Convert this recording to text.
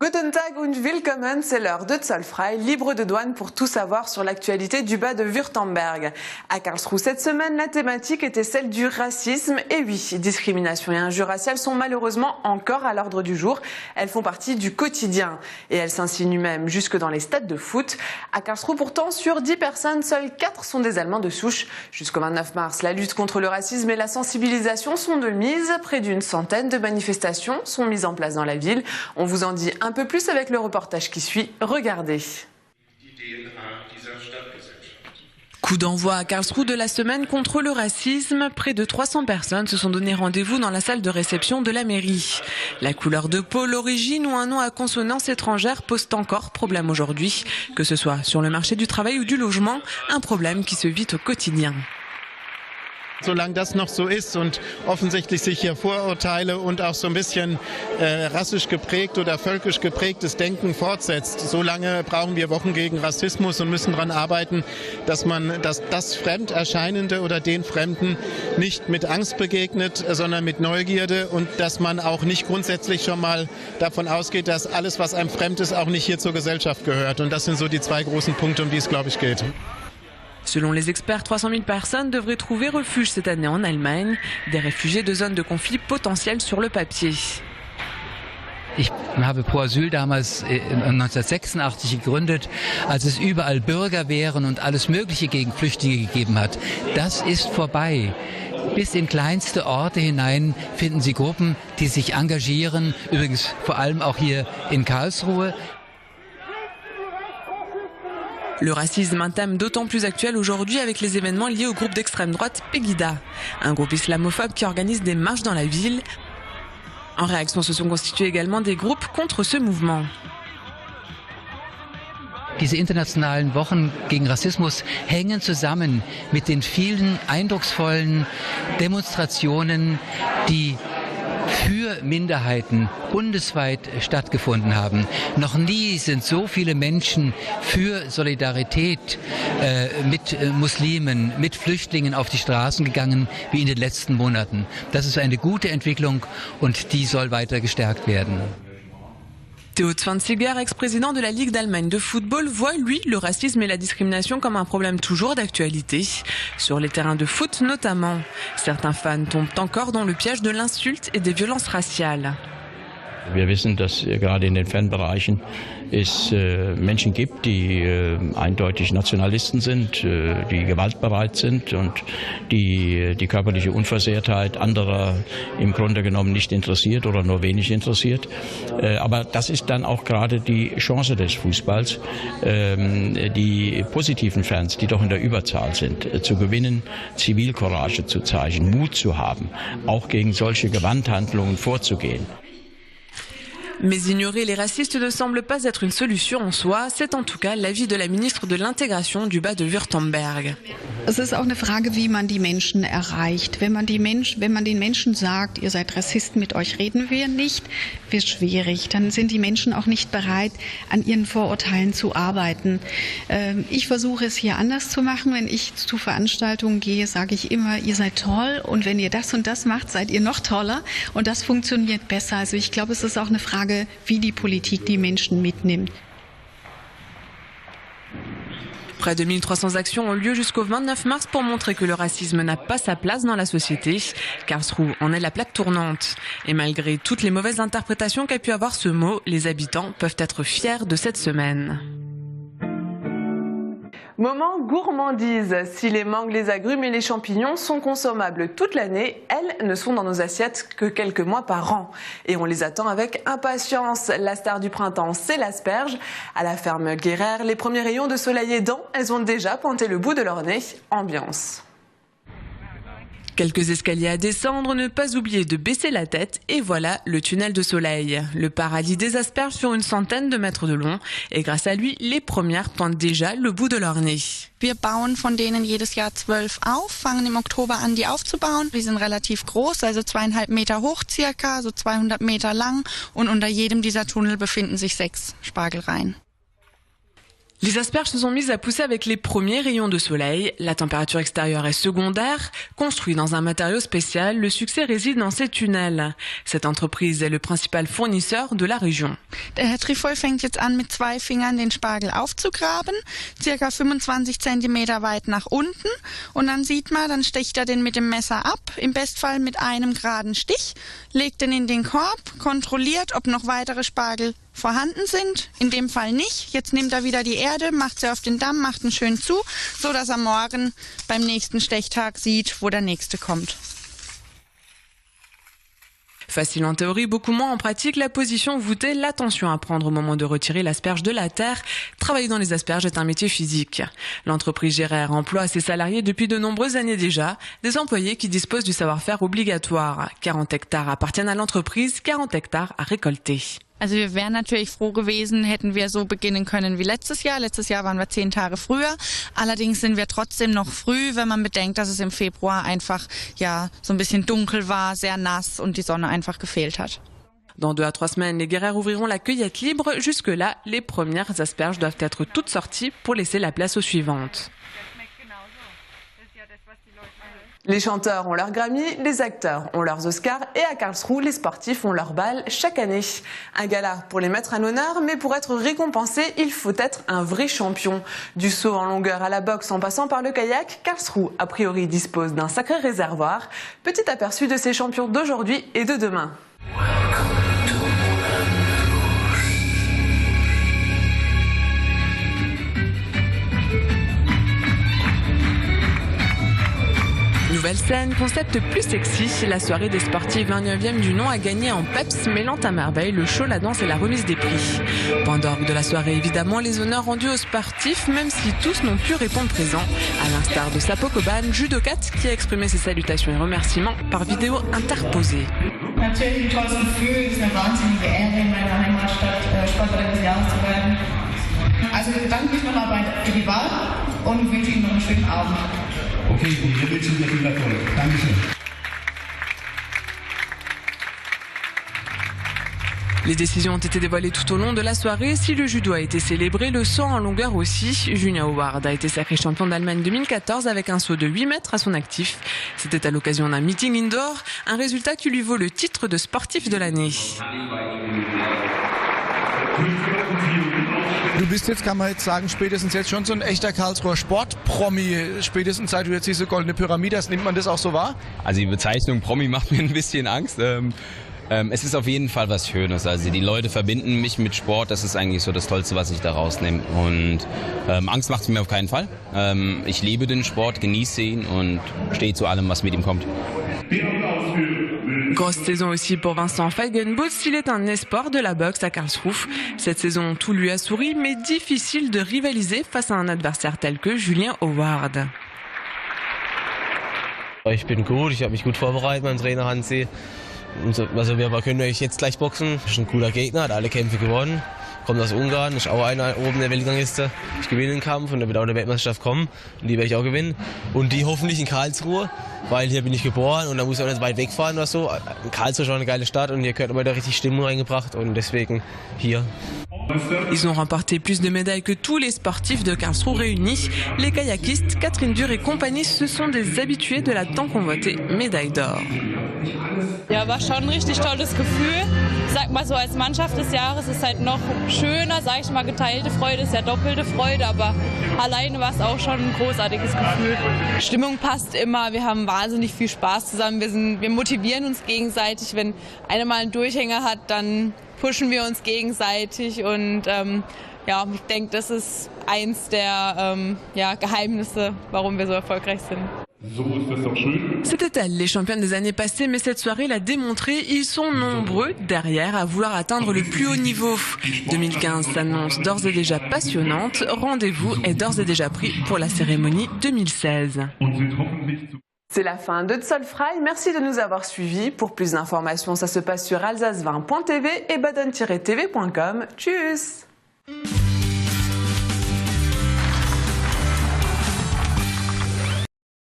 Guten Tag und willkommen, c'est l'heure de Zollfrei, libre de douane pour tout savoir sur l'actualité du bas de Württemberg. À Karlsruhe cette semaine, la thématique était celle du racisme. Et oui, discrimination et injures raciales sont malheureusement encore à l'ordre du jour. Elles font partie du quotidien et elles s'insinuent même jusque dans les stades de foot. À Karlsruhe pourtant, sur 10 personnes, seules 4 sont des Allemands de souche. Jusqu'au 29 mars, la lutte contre le racisme et la sensibilisation sont de mise. Près d'une centaine de manifestations sont mises en place dans la ville. On vous en dit un peu plus avec le reportage qui suit. Regardez. Coup d'envoi à Karlsruhe de la semaine contre le racisme. Près de 300 personnes se sont donné rendez-vous dans la salle de réception de la mairie. La couleur de peau, l'origine ou un nom à consonance étrangère posent encore problème aujourd'hui. Que ce soit sur le marché du travail ou du logement, un problème qui se vit au quotidien. Solange das noch so ist und offensichtlich sich hier Vorurteile und auch so ein bisschen rassisch geprägt oder völkisch geprägtes Denken fortsetzt, solange brauchen wir Wochen gegen Rassismus und müssen daran arbeiten, dass das Fremderscheinende oder den Fremden nicht mit Angst begegnet, sondern mit Neugierde und dass man auch nicht grundsätzlich schon mal davon ausgeht, dass alles, was einem fremd ist, auch nicht hier zur Gesellschaft gehört. Und das sind so die zwei großen Punkte, um die es, glaube ich, geht. Selon les experts, 300 000 personnes devraient trouver refuge cette année en Allemagne, des réfugiés de zones de conflit potentielles sur le papier. Ich habe Pro Asyl damals 1986 gegründet, als es überall Bürgerwehren und alles Mögliche gegen Flüchtlinge gegeben hat. Das ist vorbei. Bis in kleinste Orte hinein finden Sie Gruppen, die sich engagieren, übrigens vor allem auch hier in Karlsruhe. Le racisme, un thème d'autant plus actuel aujourd'hui avec les événements liés au groupe d'extrême droite Pegida, un groupe islamophobe qui organise des marches dans la ville. En réaction, se sont constitués également des groupes contre ce mouvement. Diese internationalen Wochen gegen Rassismus hängen zusammen mit den vielen eindrucksvollen Demonstrationen, die für Minderheiten bundesweit stattgefunden haben. Noch nie sind so viele Menschen für Solidarität mit Muslimen, mit Flüchtlingen auf die Straßen gegangen wie in den letzten Monaten. Das ist eine gute Entwicklung und die soll weiter gestärkt werden. Theo Zwanziger, ex-président de la Ligue d'Allemagne de football, voit, lui, le racisme et la discrimination comme un problème toujours d'actualité. Sur les terrains de foot notamment, certains fans tombent encore dans le piège de l'insulte et des violences raciales. Wir wissen, dass gerade in den Fanbereichen es Menschen gibt, die eindeutig Nationalisten sind, die gewaltbereit sind und die körperliche Unversehrtheit anderer im Grunde genommen nicht interessiert oder nur wenig interessiert. Aber das ist dann auch gerade die Chance des Fußballs, die positiven Fans, die doch in der Überzahl sind, zu gewinnen, Zivilcourage zu zeigen, Mut zu haben, auch gegen solche Gewalthandlungen vorzugehen. Mais ignorer les racistes ne semble pas être une solution en soi. C'est en tout cas l'avis de la ministre de l'Intégration du bas de Württemberg. Es ist auch eine Frage, wie man die Menschen erreicht. Wenn man den Menschen sagt, ihr seid Rassisten, mit euch reden wir nicht, wird schwierig. Dann sind die Menschen auch nicht bereit, an ihren Vorurteilen zu arbeiten. Ich versuche es hier anders zu machen. Wenn ich zu Veranstaltungen gehe, sage ich immer, ihr seid toll und wenn ihr das und das macht, seid ihr noch toller und das funktioniert besser. Also ich glaube, es ist auch eine Frage, wie die Politik die Menschen mitnimmt. Près de 1300 actions ont lieu jusqu'au 29 mars pour montrer que le racisme n'a pas sa place dans la société. Karlsruhe en est la plaque tournante. Et malgré toutes les mauvaises interprétations qu'a pu avoir ce mot, les habitants peuvent être fiers de cette semaine. Moment gourmandise. Si les mangues, les agrumes et les champignons sont consommables toute l'année, elles ne sont dans nos assiettes que quelques mois par an. Et on les attend avec impatience. La star du printemps, c'est l'asperge. À la ferme Guérère, les premiers rayons de soleil aidant, elles ont déjà pointé le bout de leur nez. Ambiance. Quelques escaliers à descendre, ne pas oublier de baisser la tête et voilà le tunnel de soleil. Le paradis des asperges sur une centaine de mètres de long et grâce à lui, les premières pointent déjà le bout de leur nez. Wir bauen von denen jedes Jahr 12 auf, fangen im Oktober an, die aufzubauen. Die sind relativ groß, also 2,5 Meter hoch circa, so 200 Meter lang und unter jedem dieser Tunnel befinden sich 6 Spargelreihen. Les asperges se sont mises à pousser avec les premiers rayons de soleil. La température extérieure est secondaire. Construit dans un matériau spécial, le succès réside dans ces tunnels. Cette entreprise est le principal fournisseur de la région. Der Herr Trifoy fängt jetzt an, mit 2 Fingern den Spargel aufzugraben, circa 25 cm weit nach unten. Und dann sieht man, dann sticht er den mit dem Messer ab, im Bestfall mit einem geraden Stich, legt den in den Korb, kontrolliert, ob noch weitere Spargel vorhanden sind. In dem Fall nicht. Jetzt nimmt er wieder die Erde, macht sie auf den Damm, macht ihn schön zu, so dass er morgen beim nächsten Stechtag sieht, wo der nächste kommt. Facile en théorie, beaucoup moins en pratique, la position voûtée, l'attention à prendre au moment de retirer l'asperge de la terre. Travailler dans les asperges est un métier physique. L'entreprise Gérard emploie ses salariés depuis de nombreuses années déjà, des employés qui disposent du savoir-faire obligatoire. 40 hectares appartiennent à l'entreprise, 40 hectares à récolter. Also wir wären natürlich froh gewesen, hätten wir so beginnen können wie letztes Jahr. Letztes Jahr waren wir 10 Tage früher. Allerdings sind wir trotzdem noch früh, wenn man bedenkt, dass es im Februar einfach ja so ein bisschen dunkel war, sehr nass und die Sonne einfach gefehlt hat. Dans 2 à 3 semaines, les guerrières ouvriront la cueillette libre. Jusque-là, les premières asperges doivent être toutes sorties pour laisser la place aux suivantes. Les chanteurs ont leur Grammy, les acteurs ont leurs Oscars et à Karlsruhe, les sportifs ont leur bal chaque année. Un gala pour les mettre à l'honneur, mais pour être récompensé, il faut être un vrai champion. Du saut en longueur à la boxe en passant par le kayak, Karlsruhe, a priori, dispose d'un sacré réservoir. Petit aperçu de ces champions d'aujourd'hui et de demain. Nouvelle scène, concept plus sexy, la soirée des sportifs 29e du nom a gagné en peps, mêlant à merveille le show, la danse et la remise des prix. Point d'orgue de la soirée, évidemment, les honneurs rendus aux sportifs, même si tous n'ont pu répondre présent, à l'instar de Sapo Koban, judokate, qui a exprimé ses salutations et remerciements par vidéo interposée. Natürlich ein tolles Gefühl, es ist eine wahnsinnige Ehre, in meiner Heimatstadt Sportlerin des Jahres zu werden. Also ich bedanke mich nochmal für die Wahl und wünsche Ihnen noch einen schönen Abend. Okay, wir wünschen dir viel Erfolg. Dankeschön. Les décisions ont été dévoilées tout au long de la soirée. Si le judo a été célébré, le saut en longueur aussi. Julia Howard a été sacrée championne d'Allemagne 2014 avec un saut de 8 mètres à son actif. C'était à l'occasion d'un meeting indoor, un résultat qui lui vaut le titre de sportif de l'année. Du bist jetzt, kann man jetzt sagen, spätestens jetzt schon so ein echter Karlsruher Sportpromi. Spätestens seit du jetzt diese goldene Pyramide hast, nimmt man das auch so wahr? Also die Bezeichnung Promi macht mir ein bisschen Angst. Es ist auf jeden Fall was Schönes. Also die Leute verbinden mich mit Sport. Das ist eigentlich so das Tollste, was ich da rausnehme. Und Angst macht es mir auf keinen Fall. Ich liebe den Sport, genieße ihn und stehe zu allem, was mit ihm kommt. Grosse saison aussi pour Vincent Feigenbutz, il est un espoir de la boxe à Karlsruhe. Cette saison, tout lui a souri, mais difficile de rivaliser face à un adversaire tel que Julien Howard. Ich bin gut, ich habe mich gut vorbereitet, mein Trainer Hansi. Also wir können eigentlich jetzt gleich boxen. Das ist ein cooler Gegner, hat alle Kämpfe gewonnen. Kommt aus Ungarn, ist auch einer oben der Weltrangliste. Ich gewinne den Kampf und er wird auch in der Weltmeisterschaft kommen. Und die werde ich auch gewinnen. Und die hoffentlich in Karlsruhe, weil hier bin ich geboren und da muss ich auch nicht weit wegfahren oder so. Karlsruhe ist schon eine geile Stadt und hier gehört immer da richtig Stimmung reingebracht und deswegen hier. Ils ont remporté plus de médailles que tous les sportifs de Karlsruhe réunis. Les kayakistes, Catherine Dürr et compagnie, ce sont des habitués de la tant convoitée médaille d'or. Ja, war schon ein richtig tolles Gefühl. Ich sag mal so, als Mannschaft des Jahres ist halt noch schöner, sag ich mal, geteilte Freude ist ja doppelte Freude, aber alleine war es auch schon ein großartiges Gefühl. Stimmung passt immer, wir haben wahnsinnig viel Spaß zusammen, wir motivieren uns gegenseitig. Wenn einer mal einen Durchhänger hat, dann pushen wir uns gegenseitig und ja, ich denke, das ist eins der Geheimnisse, warum wir so erfolgreich sind. C'était elle, les championnes des années passées, mais cette soirée l'a démontré, ils sont nombreux derrière à vouloir atteindre le plus haut niveau. 2015 s'annonce d'ores et déjà passionnante, rendez-vous est d'ores et déjà pris pour la cérémonie 2016. C'est la fin de Zollfrei, merci de nous avoir suivis. Pour plus d'informations, ça se passe sur alsace20.tv et baden-tv.com. Tchuss!